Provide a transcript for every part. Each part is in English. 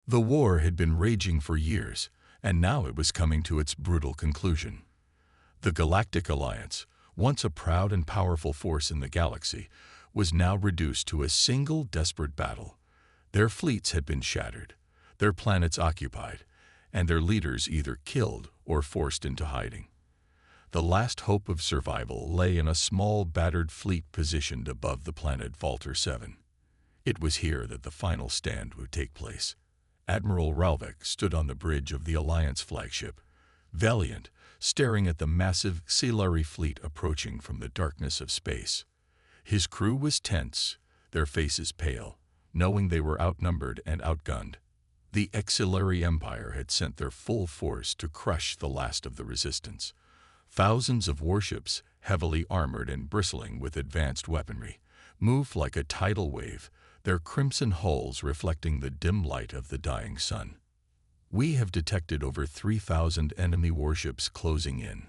The war had been raging for years, and now it was coming to its brutal conclusion. The Galactic Alliance, once a proud and powerful force in the galaxy, was now reduced to a single desperate battle. Their fleets had been shattered, their planets occupied, and their leaders either killed or forced into hiding. The last hope of survival lay in a small, battered fleet positioned above the planet Volter 7. It was here that the final stand would take place. Admiral Ralvik stood on the bridge of the Alliance flagship, valiant, staring at the massive Xilari fleet approaching from the darkness of space. His crew was tense, their faces pale, knowing they were outnumbered and outgunned. The Xilari Empire had sent their full force to crush the last of the resistance. Thousands of warships, heavily armored and bristling with advanced weaponry, moved like a tidal wave, their crimson hulls reflecting the dim light of the dying sun. "We have detected over 3,000 enemy warships closing in,"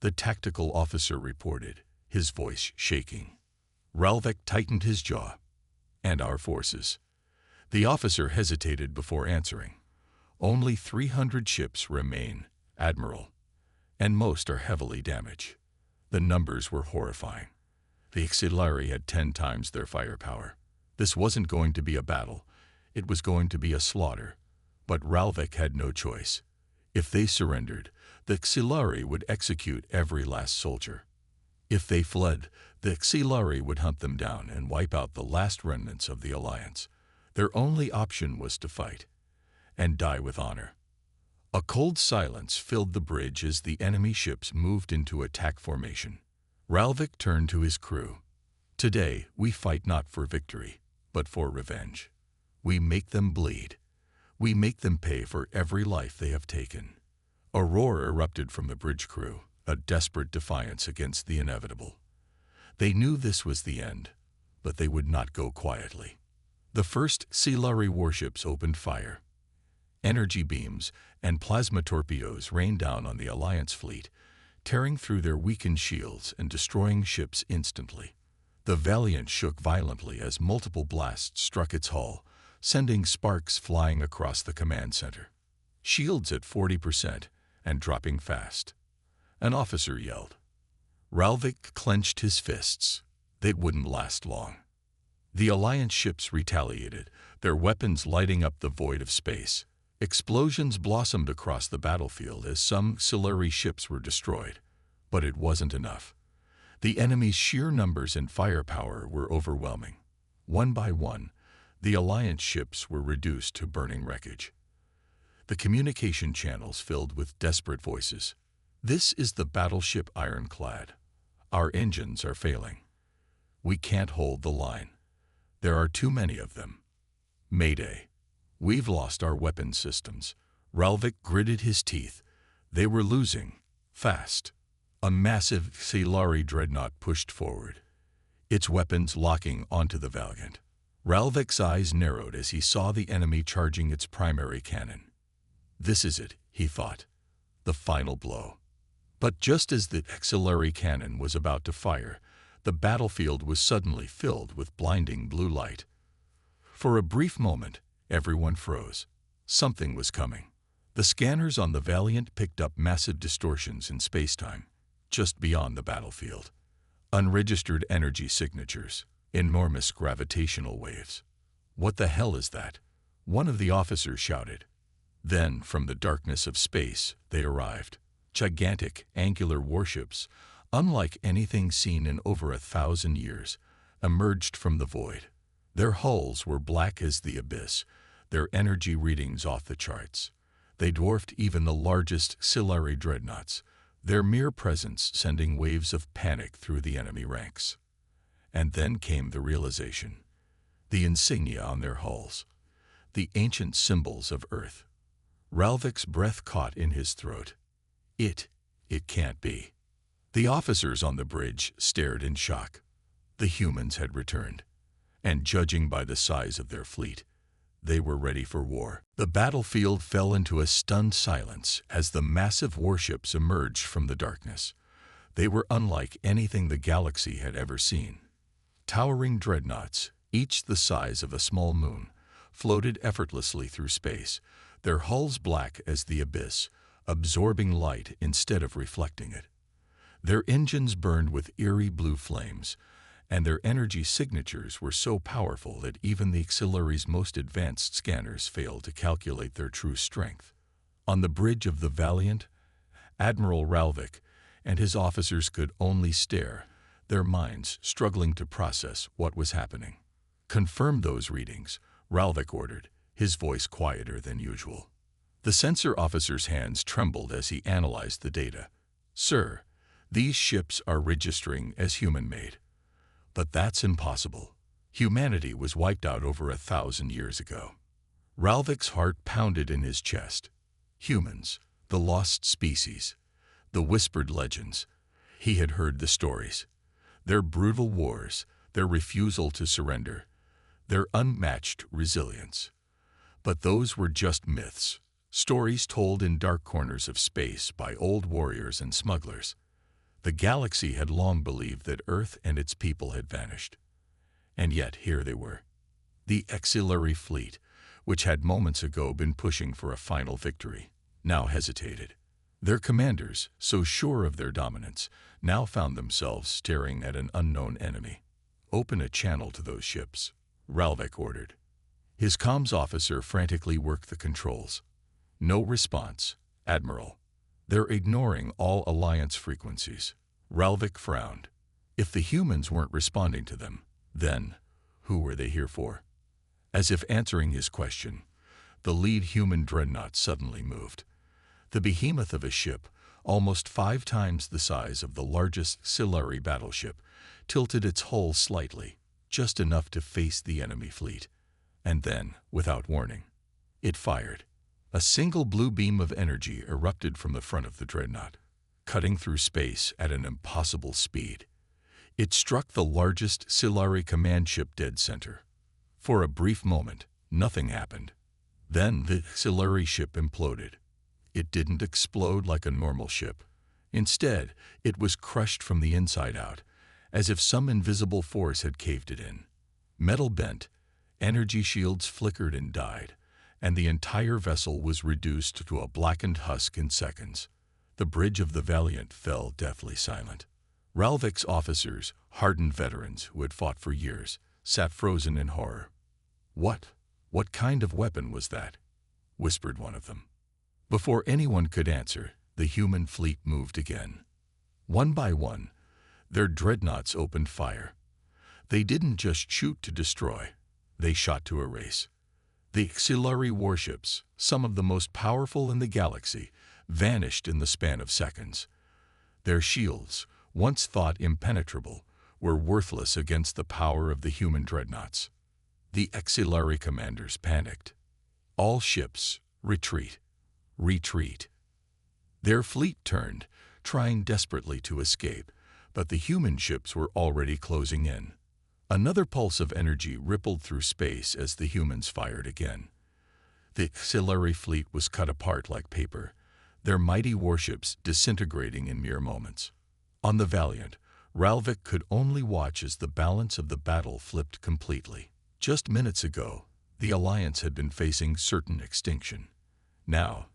the tactical officer reported, his voice shaking. Ralvik tightened his jaw. "And our forces?" The officer hesitated before answering. "Only 300 ships remain, Admiral, and most are heavily damaged." The numbers were horrifying. The Xilari had 10 times their firepower. This wasn't going to be a battle. It was going to be a slaughter. But Ralvik had no choice. If they surrendered, the Xilari would execute every last soldier. If they fled, the Xilari would hunt them down and wipe out the last remnants of the Alliance. Their only option was to fight, and die with honor. A cold silence filled the bridge as the enemy ships moved into attack formation. Ralvik turned to his crew. "Today, we fight not for victory, but for revenge. We make them bleed. We make them pay for every life they have taken." A roar erupted from the bridge crew, a desperate defiance against the inevitable. They knew this was the end, but they would not go quietly. The first Xilari warships opened fire. Energy beams and plasma torpedoes rained down on the Alliance fleet, tearing through their weakened shields and destroying ships instantly. The Valiant shook violently as multiple blasts struck its hull, sending sparks flying across the command center. Shields at 40% and dropping fast. An officer yelled. Ralvik clenched his fists. They wouldn't last long. The Alliance ships retaliated, their weapons lighting up the void of space. Explosions blossomed across the battlefield as some Xilari ships were destroyed. But it wasn't enough. The enemy's sheer numbers and firepower were overwhelming. One by one, the Alliance ships were reduced to burning wreckage. The communication channels filled with desperate voices. "This is the battleship Ironclad. Our engines are failing. We can't hold the line. There are too many of them. Mayday. We've lost our weapon systems." Ralvik gritted his teeth. They were losing, fast. A massive Xilari dreadnought pushed forward, its weapons locking onto the Valiant. Ralvik's eyes narrowed as he saw the enemy charging its primary cannon. "This is it," he thought. "The final blow." But just as the Xilari cannon was about to fire, the battlefield was suddenly filled with blinding blue light. For a brief moment, everyone froze. Something was coming. The scanners on the Valiant picked up massive distortions in spacetime, just beyond the battlefield. Unregistered energy signatures, enormous gravitational waves. "What the hell is that?" one of the officers shouted. Then, from the darkness of space, they arrived. Gigantic, angular warships, unlike anything seen in over 1,000 years, emerged from the void. Their hulls were black as the abyss, their energy readings off the charts. They dwarfed even the largest Xilari dreadnoughts, their mere presence sending waves of panic through the enemy ranks. And then came the realization. The insignia on their hulls. The ancient symbols of Earth. Ralvik's breath caught in his throat. It can't be. The officers on the bridge stared in shock. The humans had returned. And judging by the size of their fleet, they were ready for war. The battlefield fell into a stunned silence as the massive warships emerged from the darkness. They were unlike anything the galaxy had ever seen. Towering dreadnoughts, each the size of a small moon, floated effortlessly through space, their hulls black as the abyss, absorbing light instead of reflecting it. Their engines burned with eerie blue flames, and their energy signatures were so powerful that even the auxiliary's most advanced scanners failed to calculate their true strength. On the bridge of the Valiant, Admiral Ralvik and his officers could only stare, their minds struggling to process what was happening. "Confirm those readings," Ralvik ordered, his voice quieter than usual. The sensor officer's hands trembled as he analyzed the data. "Sir, these ships are registering as human-made. But that's impossible. Humanity was wiped out over 1,000 years ago." Ralvik's heart pounded in his chest. Humans, the lost species, the whispered legends. He had heard the stories. Their brutal wars, their refusal to surrender, their unmatched resilience. But those were just myths, stories told in dark corners of space by old warriors and smugglers. The galaxy had long believed that Earth and its people had vanished. And yet here they were. The auxiliary fleet, which had moments ago been pushing for a final victory, now hesitated. Their commanders, so sure of their dominance, now found themselves staring at an unknown enemy. "Open a channel to those ships," Ralvik ordered. His comms officer frantically worked the controls. "No response, Admiral. They're ignoring all Alliance frequencies." Ralvik frowned. If the humans weren't responding to them, then who were they here for? As if answering his question, the lead human dreadnought suddenly moved. The behemoth of a ship, almost 5 times the size of the largest auxiliary battleship, tilted its hull slightly, just enough to face the enemy fleet. And then, without warning, it fired. A single blue beam of energy erupted from the front of the dreadnought, cutting through space at an impossible speed. It struck the largest auxiliary command ship dead center. For a brief moment, nothing happened. Then the auxiliary ship imploded. It didn't explode like a normal ship. Instead, it was crushed from the inside out, as if some invisible force had caved it in. Metal bent, energy shields flickered and died, and the entire vessel was reduced to a blackened husk in seconds. The bridge of the Valiant fell deathly silent. Ralvik's officers, hardened veterans who had fought for years, sat frozen in horror. What kind of weapon was that?" whispered one of them. Before anyone could answer, the human fleet moved again. One by one, their dreadnoughts opened fire. They didn't just shoot to destroy, they shot to erase. The auxiliary warships, some of the most powerful in the galaxy, vanished in the span of seconds. Their shields, once thought impenetrable, were worthless against the power of the human dreadnoughts. The auxiliary commanders panicked. "All ships, retreat, retreat." Their fleet turned, trying desperately to escape, but the human ships were already closing in. Another pulse of energy rippled through space as the humans fired again. The auxiliary fleet was cut apart like paper, their mighty warships disintegrating in mere moments. On the Valiant, Ralvik could only watch as the balance of the battle flipped completely. Just minutes ago, the Alliance had been facing certain extinction. Now,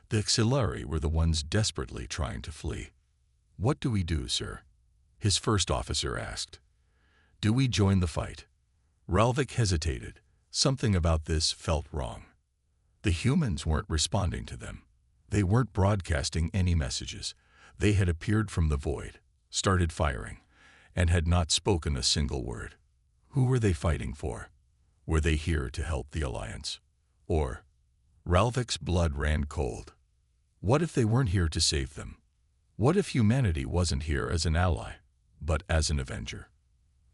the auxiliary were the ones desperately trying to flee. "What do we do, sir?" his first officer asked. "Do we join the fight?" Ralvik hesitated. Something about this felt wrong. The humans weren't responding to them. They weren't broadcasting any messages. They had appeared from the void, started firing, and had not spoken a single word. Who were they fighting for? Were they here to help the Alliance? Or, Ralvik's blood ran cold. What if they weren't here to save them? What if humanity wasn't here as an ally, but as an avenger?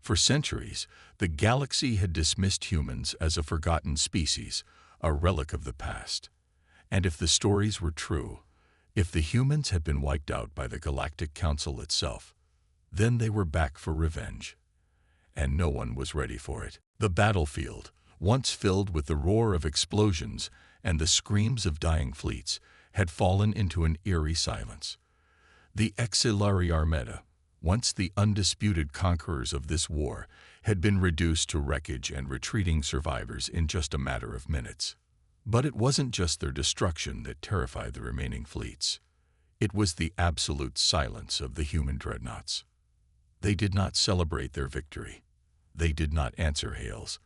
For centuries, the galaxy had dismissed humans as a forgotten species, a relic of the past. And if the stories were true, if the humans had been wiped out by the Galactic Council itself, then they were back for revenge. And no one was ready for it. The battlefield, once filled with the roar of explosions and the screams of dying fleets, had fallen into an eerie silence. The auxiliary armada, once the undisputed conquerors of this war, had been reduced to wreckage and retreating survivors in just a matter of minutes. But it wasn't just their destruction that terrified the remaining fleets. It was the absolute silence of the human dreadnoughts. They did not celebrate their victory. They did not answer hails.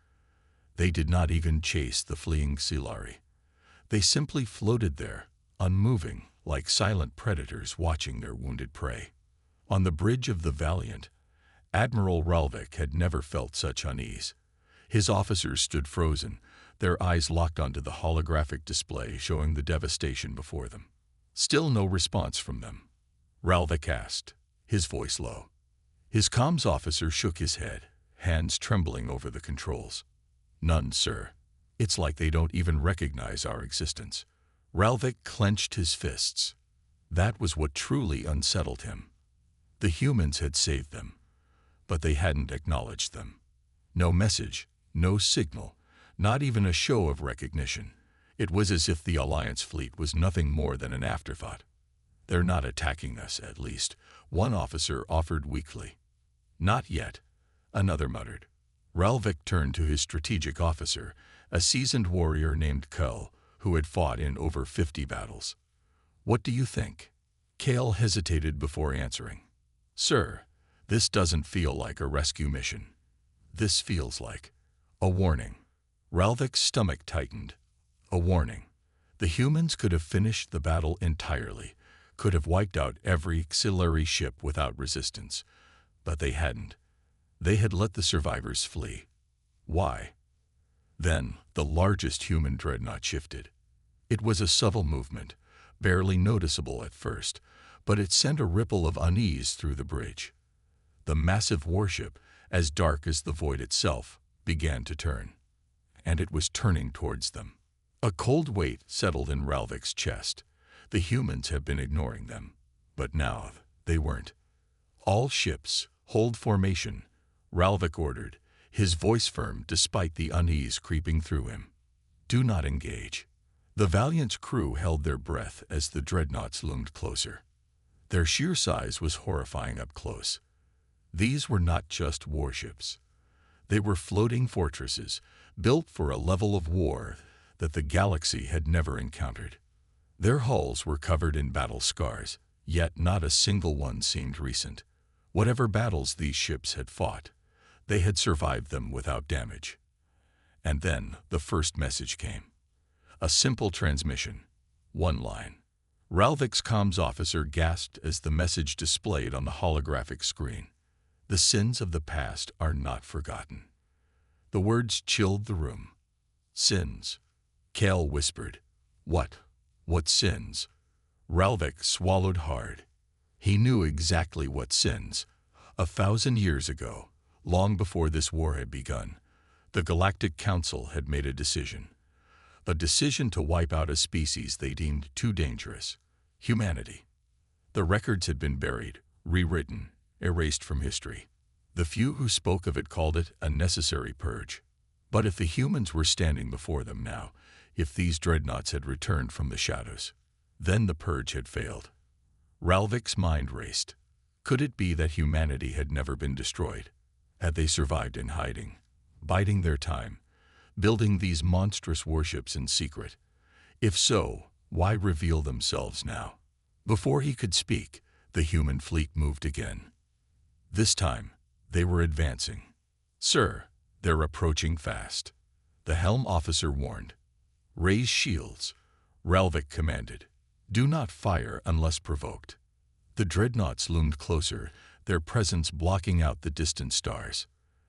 They did not even chase the fleeing Silari. They simply floated there, unmoving, like silent predators watching their wounded prey. On the bridge of the Valiant, Admiral Ralvik had never felt such unease. His officers stood frozen, their eyes locked onto the holographic display showing the devastation before them. Still no response from them. Ralvik asked, his voice low. His comms officer shook his head, hands trembling over the controls. None, sir. It's like they don't even recognize our existence. Ralvik clenched his fists. That was what truly unsettled him. The humans had saved them, but they hadn't acknowledged them. No message, no signal, not even a show of recognition. It was as if the Alliance fleet was nothing more than an afterthought. They're not attacking us, at least, one officer offered weakly. Not yet, another muttered. Ralvik turned to his strategic officer, a seasoned warrior named Kull, who had fought in over 50 battles. What do you think? Kale hesitated before answering. Sir, this doesn't feel like a rescue mission. This feels like a warning. Ralvik's stomach tightened. A warning. The humans could have finished the battle entirely, could have wiped out every auxiliary ship without resistance, but they hadn't. They had let the survivors flee. Why? Then, the largest human dreadnought shifted. It was a subtle movement, barely noticeable at first, but it sent a ripple of unease through the bridge. The massive warship, as dark as the void itself, began to turn. And it was turning towards them. A cold weight settled in Ralvik's chest. The humans had been ignoring them, but now they weren't. All ships, hold formation, Ralvik ordered, his voice firm despite the unease creeping through him. Do not engage. The Valiant's crew held their breath as the dreadnoughts loomed closer. Their sheer size was horrifying up close. These were not just warships. They were floating fortresses, built for a level of war that the galaxy had never encountered. Their hulls were covered in battle scars, yet not a single one seemed recent. Whatever battles these ships had fought, they had survived them without damage. And then the first message came. A simple transmission. One line. Ralvik's comms officer gasped as the message displayed on the holographic screen. The sins of the past are not forgotten. The words chilled the room. Sins. Kale whispered. What? What sins? Ralvik swallowed hard. He knew exactly what sins. 1,000 years ago, long before this war had begun, the Galactic Council had made a decision. A decision to wipe out a species they deemed too dangerous. Humanity. The records had been buried, rewritten, erased from history. The few who spoke of it called it a necessary purge. But if the humans were standing before them now, if these dreadnoughts had returned from the shadows, then the purge had failed. Ralvik's mind raced. Could it be that humanity had never been destroyed? Had they survived in hiding, biding their time, building these monstrous warships in secret? If so, why reveal themselves now? Before he could speak, the human fleet moved again. This time, they were advancing. Sir, they're approaching fast. The helm officer warned. Raise shields, Ralvik commanded. Do not fire unless provoked. The dreadnoughts loomed closer, their presence blocking out the distant stars.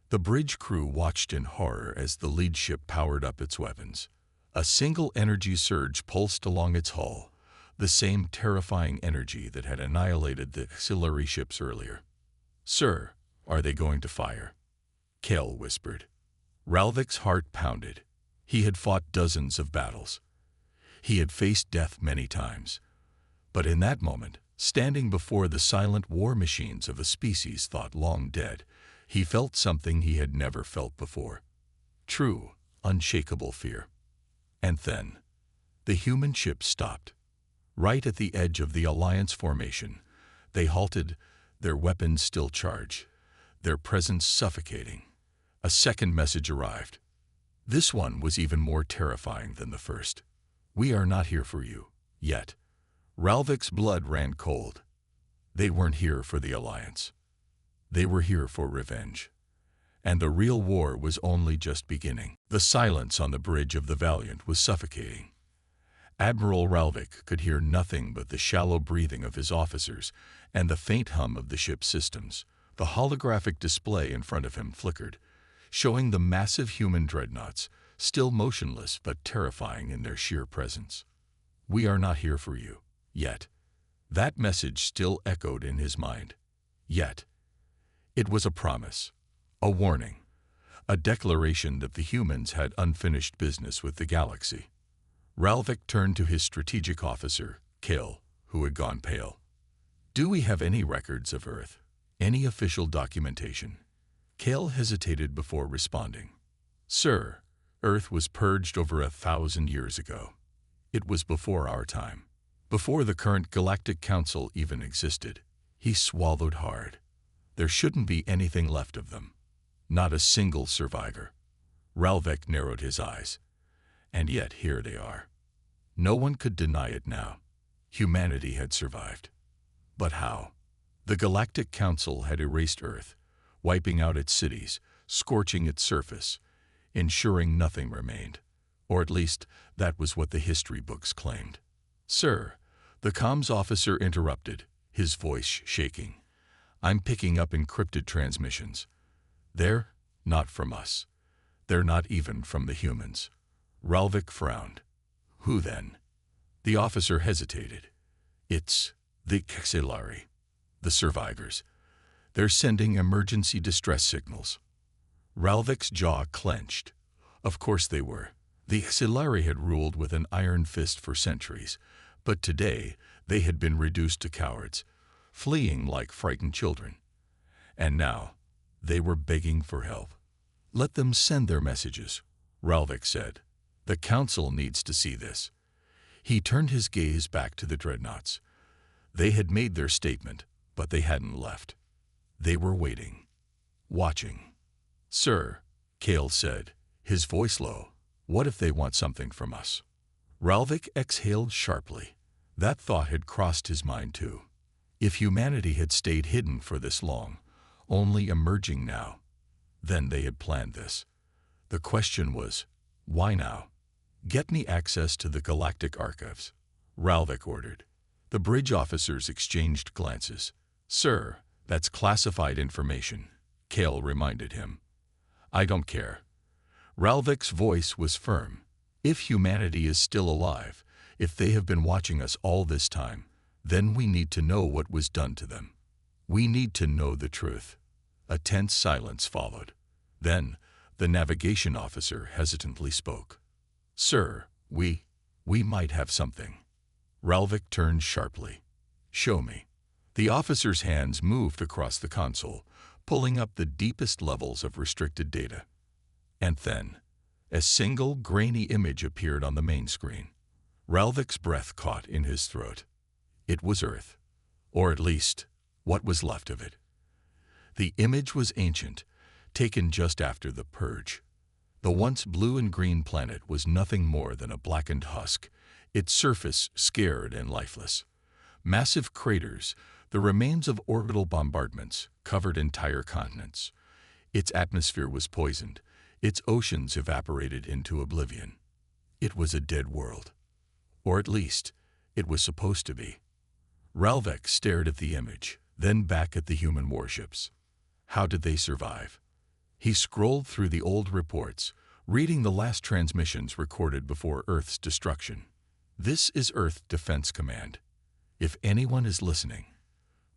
The bridge crew watched in horror as the lead ship powered up its weapons. A single energy surge pulsed along its hull, the same terrifying energy that had annihilated the auxiliary ships earlier. Sir, are they going to fire? Kale whispered. Ralvik's heart pounded. He had fought dozens of battles. He had faced death many times. But in that moment, standing before the silent war machines of a species thought long dead, he felt something he had never felt before. True, unshakable fear. And then, the human ship stopped. Right at the edge of the Alliance formation, they halted, their weapons still charged, their presence suffocating. A second message arrived. This one was even more terrifying than the first. "We are not here for you, yet." Ralvik's blood ran cold. They weren't here for the Alliance. They were here for revenge. And the real war was only just beginning. The silence on the bridge of the Valiant was suffocating. Admiral Ralvik could hear nothing but the shallow breathing of his officers and the faint hum of the ship's systems. The holographic display in front of him flickered, showing the massive human dreadnoughts, still motionless but terrifying in their sheer presence. "We are not here for you, yet." That message still echoed in his mind. Yet. It was a promise, a warning, a declaration that the humans had unfinished business with the galaxy. Ralvik turned to his strategic officer, Kale, who had gone pale. "Do we have any records of Earth? Any official documentation?" Kale hesitated before responding. "Sir, Earth was purged over 1,000 years ago. It was before our time. Before the current Galactic Council even existed." He swallowed hard. There shouldn't be anything left of them. Not a single survivor. Ralvik narrowed his eyes. And yet here they are. No one could deny it now. Humanity had survived. But how? The Galactic Council had erased Earth, wiping out its cities, scorching its surface, ensuring nothing remained. Or at least, that was what the history books claimed. "Sir," the comms officer interrupted, his voice shaking. "I'm picking up encrypted transmissions. They're not from us. They're not even from the humans." Ralvik frowned. "Who then?" The officer hesitated. "It's the HFY, the survivors. They're sending emergency distress signals." Ralvik's jaw clenched. Of course they were. The HFY had ruled with an iron fist for centuries, but today they had been reduced to cowards, fleeing like frightened children. And now they were begging for help. "Let them send their messages," Ralvik said. "The Council needs to see this." He turned his gaze back to the Dreadnoughts. They had made their statement, but they hadn't left. They were waiting, watching. "Sir," Kale said, his voice low, "what if they want something from us?" Ralvik exhaled sharply. That thought had crossed his mind too. If humanity had stayed hidden for this long, only emerging now, then they had planned this. The question was, why now? "Get me access to the Galactic Archives," Ralvik ordered. The bridge officers exchanged glances. "Sir, that's classified information," Kale reminded him. "I don't care." Ralvik's voice was firm. "If humanity is still alive, if they have been watching us all this time, then we need to know what was done to them. We need to know the truth." A tense silence followed. Then, the navigation officer hesitantly spoke. "Sir, we might have something." Ralvik turned sharply. "Show me." The officer's hands moved across the console, pulling up the deepest levels of restricted data. And then, a single grainy image appeared on the main screen. Ralvik's breath caught in his throat. It was Earth, or at least, what was left of it. The image was ancient, taken just after the purge. The once blue and green planet was nothing more than a blackened husk, its surface scared and lifeless. Massive craters, the remains of orbital bombardments, covered entire continents. Its atmosphere was poisoned, its oceans evaporated into oblivion. It was a dead world. Or at least, it was supposed to be. Ralvik stared at the image, then back at the human warships. How did they survive? He scrolled through the old reports, reading the last transmissions recorded before Earth's destruction. "This is Earth Defense Command. If anyone is listening,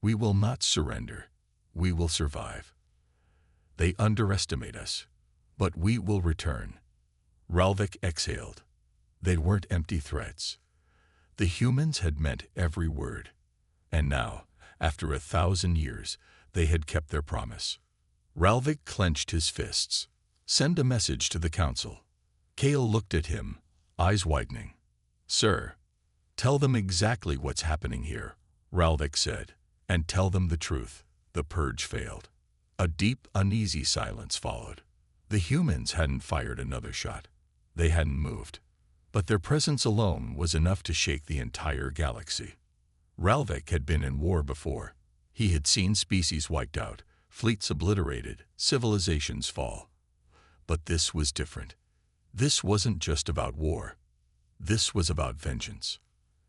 we will not surrender. We will survive. They underestimate us, but we will return." Ralvik exhaled. They weren't empty threats. The humans had meant every word. And now, after 1,000 years, they had kept their promise. Ralvik clenched his fists. "Send a message to the Council." Kale looked at him, eyes widening. "Sir, tell them exactly what's happening here," Ralvik said, "and tell them the truth." The purge failed. A deep, uneasy silence followed. The humans hadn't fired another shot. They hadn't moved. But their presence alone was enough to shake the entire galaxy. Ralvik had been in war before. He had seen species wiped out, fleets obliterated, civilizations fall. But this was different. This wasn't just about war. This was about vengeance.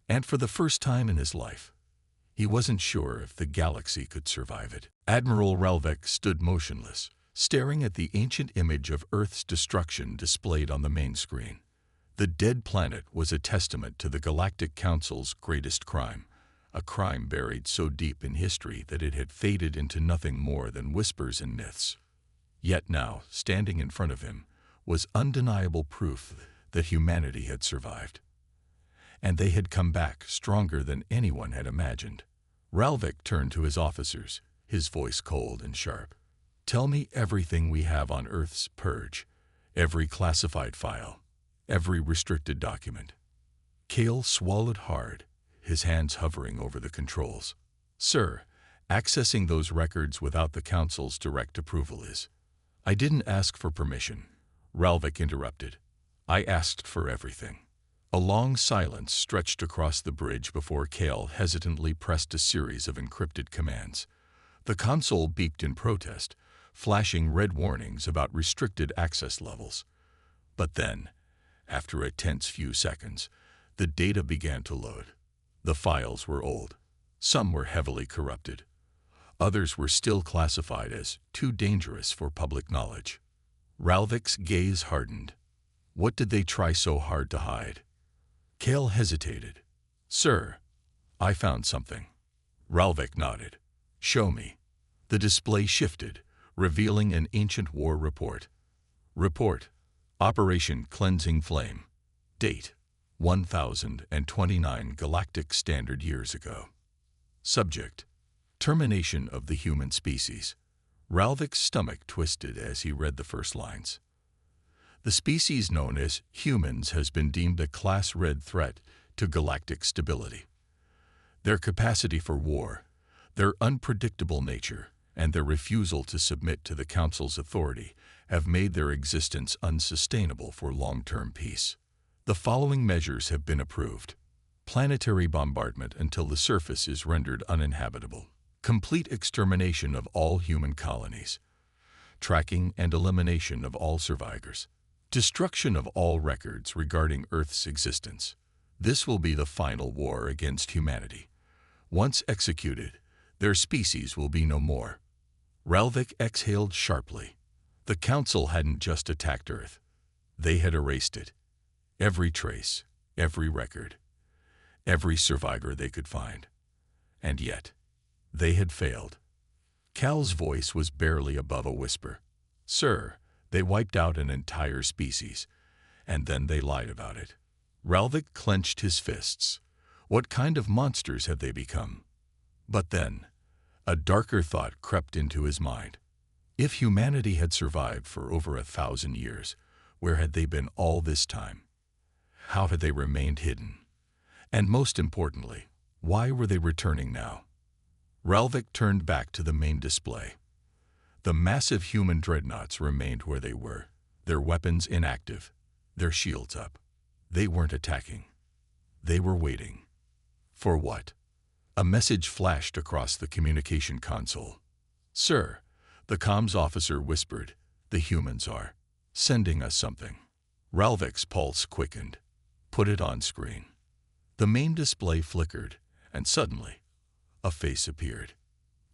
And for the first time in his life, he wasn't sure if the galaxy could survive it. Admiral Ralvik stood motionless, staring at the ancient image of Earth's destruction displayed on the main screen. The dead planet was a testament to the Galactic Council's greatest crime, a crime buried so deep in history that it had faded into nothing more than whispers and myths. Yet now, standing in front of him, was undeniable proof that humanity had survived. And they had come back stronger than anyone had imagined. Ralvik turned to his officers, his voice cold and sharp. "Tell me everything we have on Earth's purge, every classified file, every restricted document." Kale swallowed hard, his hands hovering over the controls. "Sir, accessing those records without the Council's direct approval is—" "I didn't ask for permission," Ralvik interrupted. "I asked for everything." A long silence stretched across the bridge before Kale hesitantly pressed a series of encrypted commands. The console beeped in protest, flashing red warnings about restricted access levels. But then, after a tense few seconds, the data began to load. The files were old. Some were heavily corrupted. Others were still classified as too dangerous for public knowledge. Ralvik's gaze hardened. What did they try so hard to hide? Kale hesitated. "Sir, I found something." Ralvik nodded. "Show me." The display shifted, revealing an ancient war report. Report: Operation Cleansing Flame. Date: 1029 Galactic Standard Years ago. Subject: Termination of the human species. Ralvik's stomach twisted as he read the first lines. The species known as humans has been deemed a Class Red threat to galactic stability. Their capacity for war, their unpredictable nature, and their refusal to submit to the Council's authority have made their existence unsustainable for long-term peace. The following measures have been approved: planetary bombardment until the surface is rendered uninhabitable, complete extermination of all human colonies, tracking and elimination of all survivors, destruction of all records regarding Earth's existence. This will be the final war against humanity. Once executed, their species will be no more. Ralvik exhaled sharply. The Council hadn't just attacked Earth. They had erased it. Every trace, every record, every survivor they could find. And yet, they had failed. Cal's voice was barely above a whisper. "Sir, they wiped out an entire species, and then they lied about it." Ralvik clenched his fists. What kind of monsters had they become? But then, a darker thought crept into his mind. If humanity had survived for over 1,000 years, where had they been all this time? How had they remained hidden? And most importantly, why were they returning now? Ralvik turned back to the main display. The massive human dreadnoughts remained where they were, their weapons inactive, their shields up. They weren't attacking. They were waiting. For what? A message flashed across the communication console. "Sir," the comms officer whispered, "the humans are sending us something." Ralvik's pulse quickened. "Put it on screen." The main display flickered, and suddenly, a face appeared.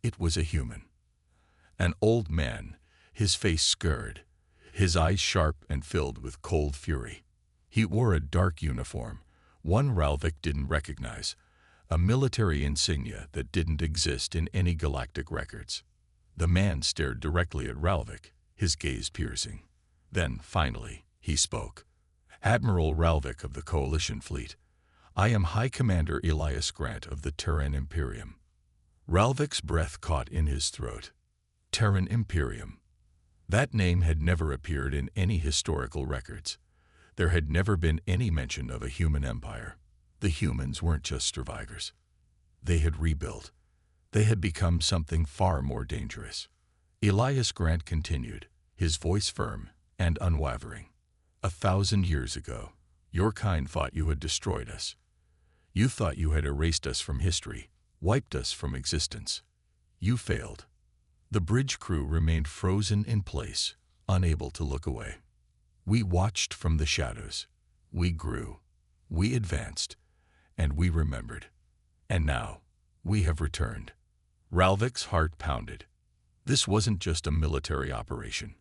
It was a human. An old man, his face scarred, his eyes sharp and filled with cold fury. He wore a dark uniform, one Ralvik didn't recognize, a military insignia that didn't exist in any galactic records. The man stared directly at Ralvik, his gaze piercing. Then, finally, he spoke. "Admiral Ralvik of the Coalition Fleet, I am High Commander Elias Grant of the Terran Imperium." Ralvik's breath caught in his throat. Terran Imperium. That name had never appeared in any historical records. There had never been any mention of a human empire. The humans weren't just survivors. They had rebuilt. They had become something far more dangerous. Elias Grant continued, his voice firm and unwavering. 1,000 years ago, your kind thought you had destroyed us. You thought you had erased us from history, wiped us from existence. You failed. The bridge crew remained frozen in place, unable to look away. We watched from the shadows. We grew. We advanced. And we remembered. And now, we have returned. Ralvik's heart pounded. This wasn't just a military operation.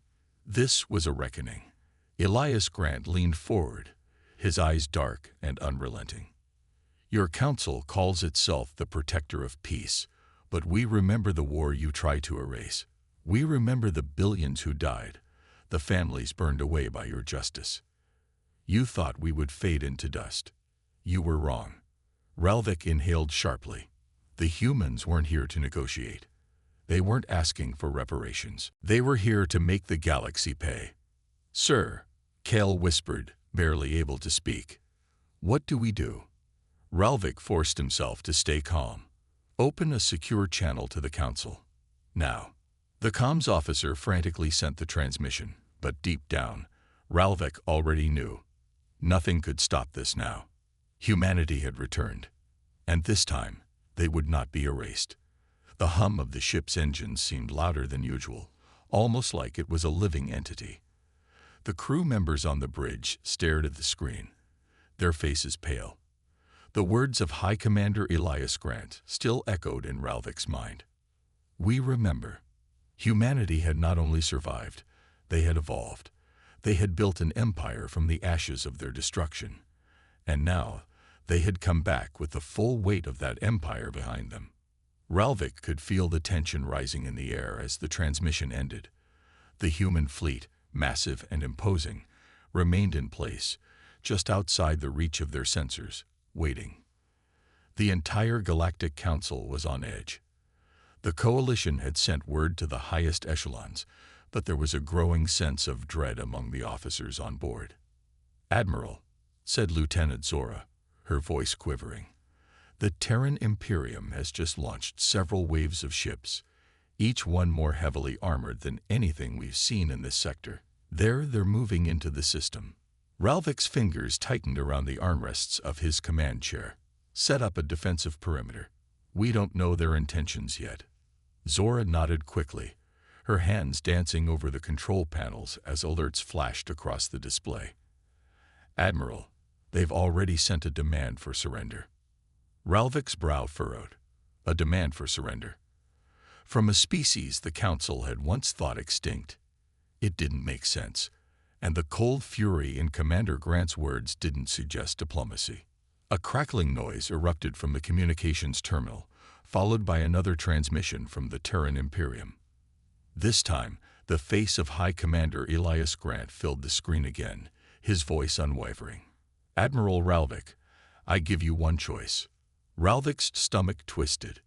This was a reckoning. Elias Grant leaned forward, his eyes dark and unrelenting. Your council calls itself the protector of peace, but we remember the war you tried to erase. We remember the billions who died, the families burned away by your justice. You thought we would fade into dust. You were wrong. Ralvik inhaled sharply. The humans weren't here to negotiate. They weren't asking for reparations. They were here to make the galaxy pay. Sir, Kale whispered, barely able to speak. What do we do? Ralvik forced himself to stay calm. Open a secure channel to the council. Now. The comms officer frantically sent the transmission, but deep down, Ralvik already knew. Nothing could stop this now. Humanity had returned. And this time, they would not be erased. The hum of the ship's engines seemed louder than usual, almost like it was a living entity. The crew members on the bridge stared at the screen, their faces pale. The words of High Commander Elias Grant still echoed in Ralvik's mind. We remember. Humanity had not only survived, they had evolved. They had built an empire from the ashes of their destruction. And now, they had come back with the full weight of that empire behind them. Ralvik could feel the tension rising in the air as the transmission ended. The human fleet, massive and imposing, remained in place, just outside the reach of their sensors, waiting. The entire Galactic Council was on edge. The Coalition had sent word to the highest echelons, but there was a growing sense of dread among the officers on board. Admiral, said Lieutenant Zora, her voice quivering, the Terran Imperium has just launched several waves of ships, each one more heavily armored than anything we've seen in this sector. They're moving into the system. Ralvik's fingers tightened around the armrests of his command chair. Set up a defensive perimeter. We don't know their intentions yet. Zora nodded quickly, her hands dancing over the control panels as alerts flashed across the display. Admiral, they've already sent a demand for surrender. Ralvik's brow furrowed. A demand for surrender. From a species the Council had once thought extinct. It didn't make sense, and the cold fury in Commander Grant's words didn't suggest diplomacy. A crackling noise erupted from the communications terminal, followed by another transmission from the Terran Imperium. This time, the face of High Commander Elias Grant filled the screen again, his voice unwavering. Admiral Ralvik, I give you one choice. Ralvik's stomach twisted.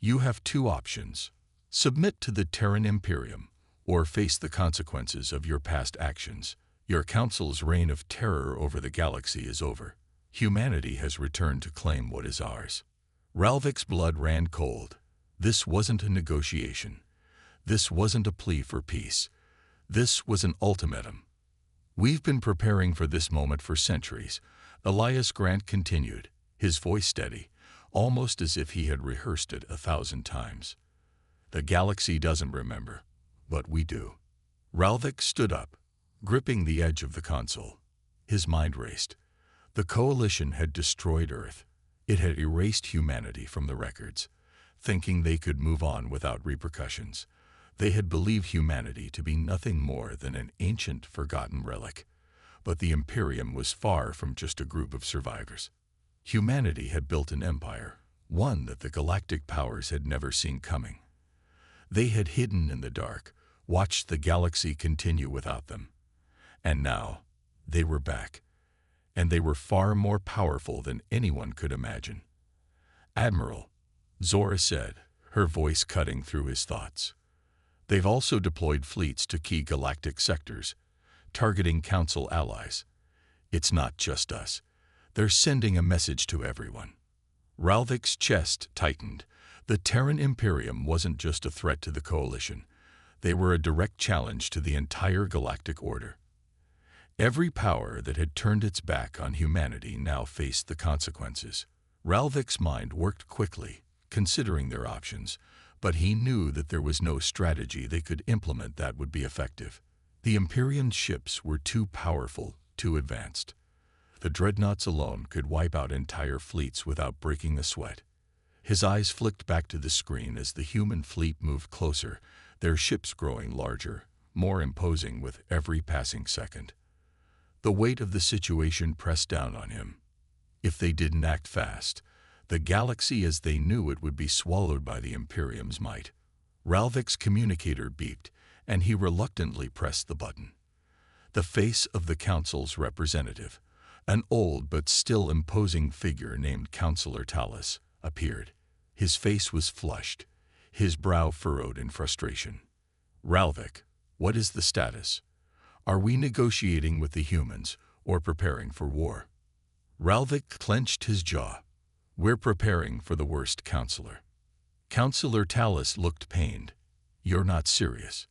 You have two options. Submit to the Terran Imperium, or face the consequences of your past actions. Your council's reign of terror over the galaxy is over. Humanity has returned to claim what is ours. Ralvik's blood ran cold. This wasn't a negotiation. This wasn't a plea for peace. This was an ultimatum. We've been preparing for this moment for centuries, Elias Grant continued, his voice steady, almost as if he had rehearsed it 1,000 times. The galaxy doesn't remember, but we do. Ralvik stood up, gripping the edge of the console. His mind raced. The Coalition had destroyed Earth. It had erased humanity from the records, thinking they could move on without repercussions. They had believed humanity to be nothing more than an ancient, forgotten relic. But the Imperium was far from just a group of survivors. Humanity had built an empire, one that the galactic powers had never seen coming. They had hidden in the dark, watched the galaxy continue without them. And now, they were back. And they were far more powerful than anyone could imagine. Admiral, Zora said, her voice cutting through his thoughts. They've also deployed fleets to key galactic sectors, targeting Council allies. It's not just us. They're sending a message to everyone. Ralvik's chest tightened, The Terran Imperium wasn't just a threat to the Coalition. They were a direct challenge to the entire galactic order. Every power that had turned its back on humanity now faced the consequences. Ralvik's mind worked quickly, considering their options, but he knew that there was no strategy they could implement that would be effective. The Imperium's ships were too powerful, too advanced. The Dreadnoughts alone could wipe out entire fleets without breaking a sweat. His eyes flicked back to the screen as the human fleet moved closer, their ships growing larger, more imposing with every passing second. The weight of the situation pressed down on him. If they didn't act fast, the galaxy as they knew it would be swallowed by the Imperium's might. Ralvik's communicator beeped, and he reluctantly pressed the button. The face of the Council's representative, an old but still imposing figure named Councillor Tallis, appeared. His face was flushed, his brow furrowed in frustration. "Ralvik, what is the status? Are we negotiating with the humans or preparing for war?" Ralvik clenched his jaw. "We're preparing for the worst, Counselor." Councillor Tallis looked pained. "You're not serious.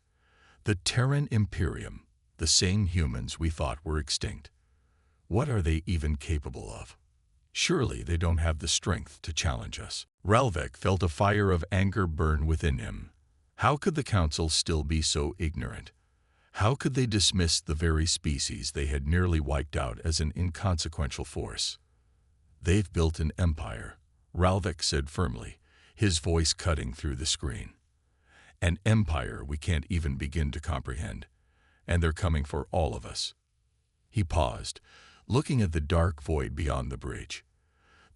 The Terran Imperium, the same humans we thought were extinct. What are they even capable of? Surely they don't have the strength to challenge us." Ralvik felt a fire of anger burn within him. How could the Council still be so ignorant? How could they dismiss the very species they had nearly wiped out as an inconsequential force? "They've built an empire," Ralvik said firmly, his voice cutting through the screen. "An empire we can't even begin to comprehend, and they're coming for all of us." He paused, looking at the dark void beyond the bridge.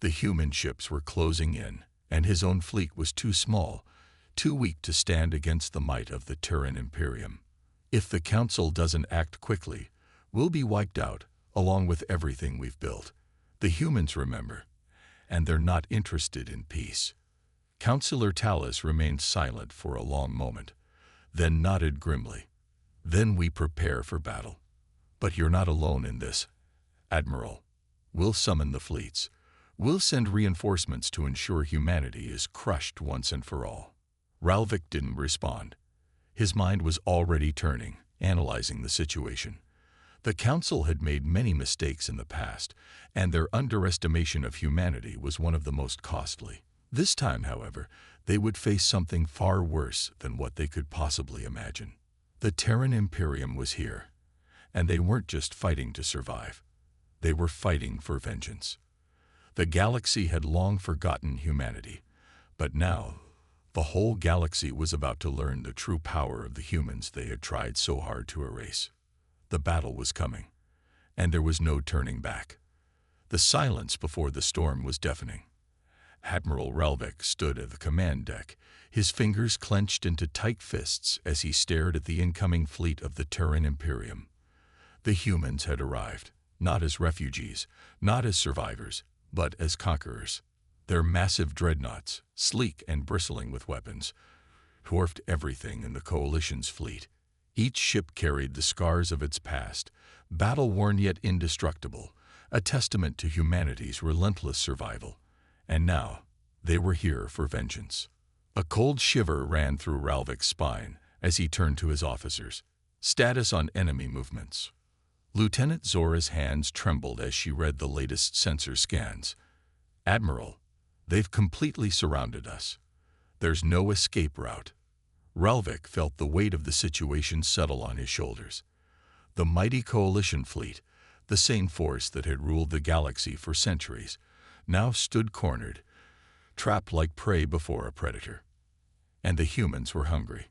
The human ships were closing in, and his own fleet was too small, too weak to stand against the might of the Terran Imperium. "If the Council doesn't act quickly, we'll be wiped out, along with everything we've built. The humans remember, and they're not interested in peace." Councillor Tallis remained silent for a long moment, then nodded grimly. "Then we prepare for battle. But you're not alone in this, Admiral. We'll summon the fleets. We'll send reinforcements to ensure humanity is crushed once and for all." Ralvik didn't respond. His mind was already turning, analyzing the situation. The Council had made many mistakes in the past, and their underestimation of humanity was one of the most costly. This time, however, they would face something far worse than what they could possibly imagine. The Terran Imperium was here, and they weren't just fighting to survive. They were fighting for vengeance. The galaxy had long forgotten humanity, but now the whole galaxy was about to learn the true power of the humans they had tried so hard to erase. The battle was coming, and there was no turning back. The silence before the storm was deafening. Admiral Ralvik stood at the command deck, his fingers clenched into tight fists as he stared at the incoming fleet of the Terran Imperium. The humans had arrived, not as refugees, not as survivors, but as conquerors. Their massive dreadnoughts, sleek and bristling with weapons, dwarfed everything in the Coalition's fleet. Each ship carried the scars of its past, battle-worn yet indestructible, a testament to humanity's relentless survival. And now, they were here for vengeance. A cold shiver ran through Ralvik's spine as he turned to his officers. "Status on enemy movements." Lieutenant Zora's hands trembled as she read the latest sensor scans. "Admiral, they've completely surrounded us. There's no escape route." Ralvik felt the weight of the situation settle on his shoulders. The mighty Coalition fleet, the same force that had ruled the galaxy for centuries, now stood cornered, trapped like prey before a predator. And the humans were hungry.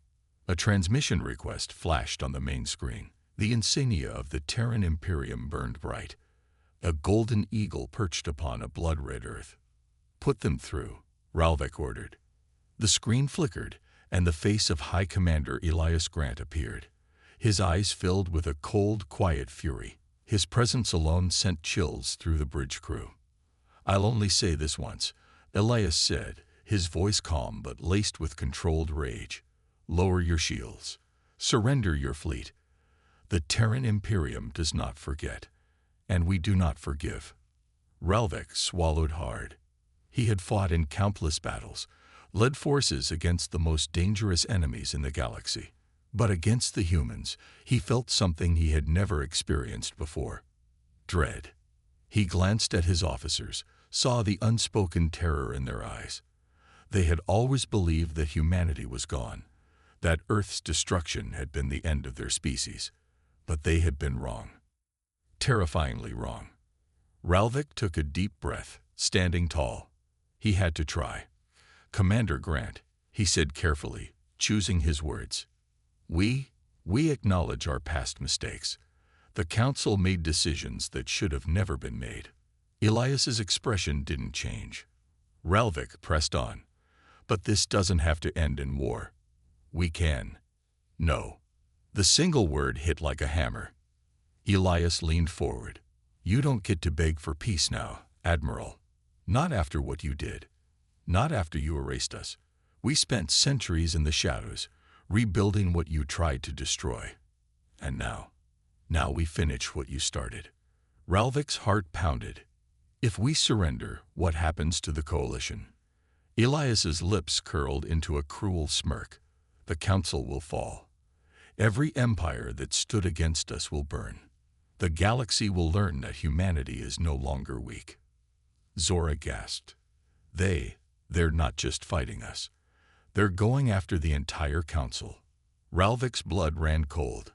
A transmission request flashed on the main screen. The insignia of the Terran Imperium burned bright. A golden eagle perched upon a blood-red earth. "Put them through," Ralvik ordered. The screen flickered, and the face of High Commander Elias Grant appeared. His eyes filled with a cold, quiet fury. His presence alone sent chills through the bridge crew. "I'll only say this once," Elias said, his voice calm but laced with controlled rage. "Lower your shields. Surrender your fleet. The Terran Imperium does not forget, and we do not forgive." Ralvik swallowed hard. He had fought in countless battles, led forces against the most dangerous enemies in the galaxy. But against the humans, he felt something he had never experienced before: dread. He glanced at his officers, saw the unspoken terror in their eyes. They had always believed that humanity was gone, that Earth's destruction had been the end of their species. But they had been wrong. Terrifyingly wrong. Ralvik took a deep breath, standing tall. He had to try. "Commander Grant," he said carefully, choosing his words. We acknowledge our past mistakes. The Council made decisions that should have never been made." Elias's expression didn't change. Ralvik pressed on. "But this doesn't have to end in war. We can." "No." The single word hit like a hammer. Elias leaned forward. "You don't get to beg for peace now, Admiral. Not after what you did. Not after you erased us. We spent centuries in the shadows, rebuilding what you tried to destroy. And now we finish what you started." Ralvik's heart pounded. "If we surrender, what happens to the coalition?" Elias's lips curled into a cruel smirk. "The Council will fall. Every empire that stood against us will burn. The galaxy will learn that humanity is no longer weak." Zora gasped. They're not just fighting us. They're going after the entire Council." Ralvik's blood ran cold.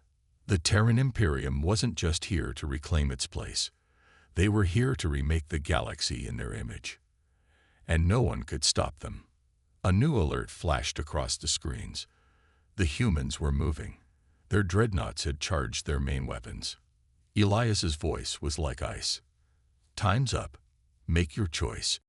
The Terran Imperium wasn't just here to reclaim its place. They were here to remake the galaxy in their image. And no one could stop them. A new alert flashed across the screens. The humans were moving. Their dreadnoughts had charged their main weapons. Elias's voice was like ice. "Time's up. Make your choice.